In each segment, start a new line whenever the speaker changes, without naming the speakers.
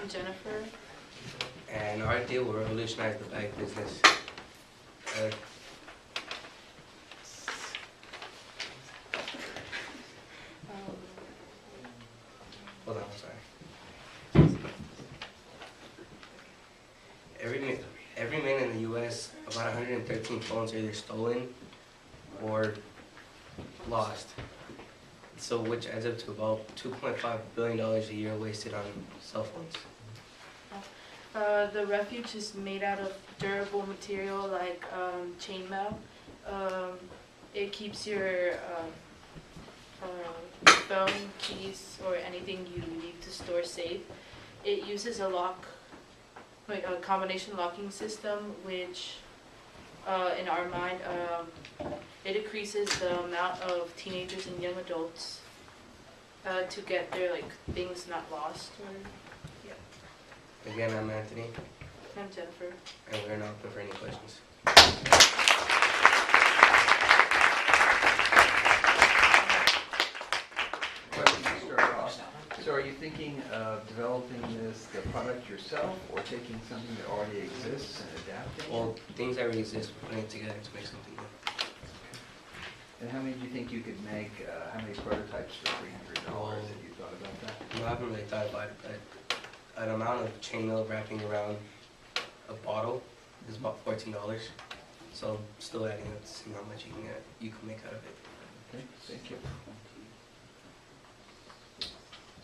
I'm Jennifer.
And our deal will revolutionize the bag business. Hold on, I'm sorry. Every man in the U.S., about 113 phones are either stolen or lost. So, which adds up to about $2.5 billion a year wasted on cell phones.
The refuge is made out of durable material like chainmail. It keeps your phone, keys, or anything you need to store safe. It uses a combination locking system, which in our mind, it decreases the amount of teenagers and young adults to get their things not lost.
Again, I'm Anthony.
I'm Jennifer.
And we're not open for any questions.
Question to start off. So are you thinking of developing the product yourself, or taking something that already exists and adapting it?
Well, things that already exist, we're putting it together to make something new.
And how many do you think you could make, how many prototypes for $300? Have you thought about that?
No, I haven't really thought about it, but an amount of chainmail wrapping around a bottle is about $14. So still adding up to see how much you can make out of it.
Okay, thank you.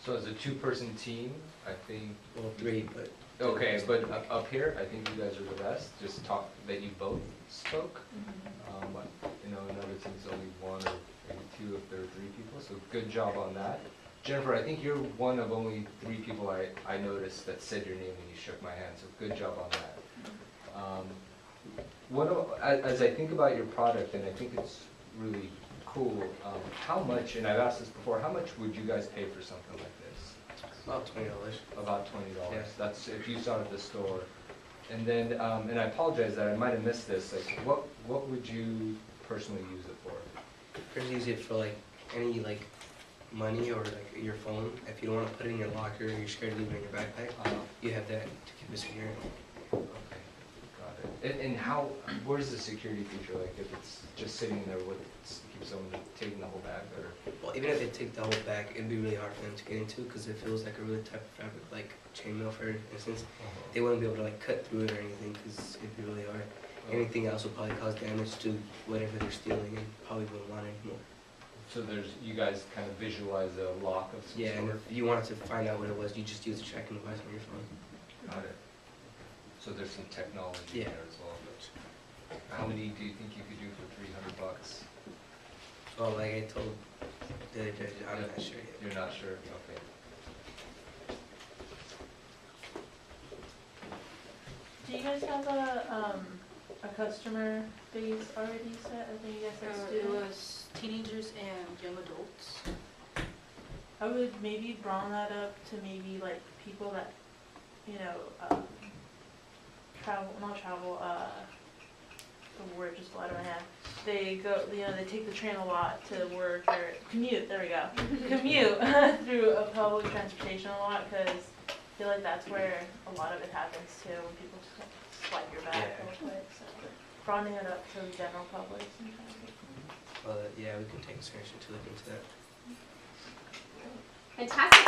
So as a two-person team, I think.
Well, 3, but.
Okay, but up here, I think you guys are the best. Just talk that you both spoke. But in other teams, only 1 or maybe 2 if there are 3 people. So good job on that. Jennifer, I think you're one of only 3 people I noticed that said your name when you shook my hand. So good job on that. As I think about your product, and I think it's really cool, how much, and I've asked this before, how much would you guys pay for something like this?
About $20.
About $20.
Yeah.
That's if you saw it at the store. And then, and I apologize that I might have missed this. What would you personally use it for?
First, use it for any money or your phone. If you don't want to put it in your locker or you're scared to leave it in your backpack, you have that to keep it secure.
Okay, got it. And where's the security feature? If it's just sitting there, would keep someone taking the whole bag? Or?
Well, even if they take the whole bag, it'd be really hard for them to get into because it feels like a really type of fabric, like chainmail, for instance. They wouldn't be able to cut through it or anything because it'd be really hard. Anything else would probably cause damage to whatever they're stealing and probably wouldn't want it anymore.
So you guys kind of visualize a lock of some
Yeah, and
sort?
if you wanted to find out what it was, you just use a tracking device on your phone.
Got it. So there's some technology
Yeah.
there as well. How many do you think you could do for $300?
Well, like I told the other judge, I'm not sure yet.
You're not sure? Okay.
Do you guys have a customer base already set? I think you guys said
It
students.
was teenagers and young adults.
I would maybe broaden that up to maybe people that, the word just flew out of my head. They go, they take the train a lot to work or commute, there we go. Commute through a public transportation a lot because I feel like that's where a lot of it happens too, when people just swipe your bag real quick. So broadening it up to the general public sometimes.
Well, yeah, we can take a search to look into that.
Fantastic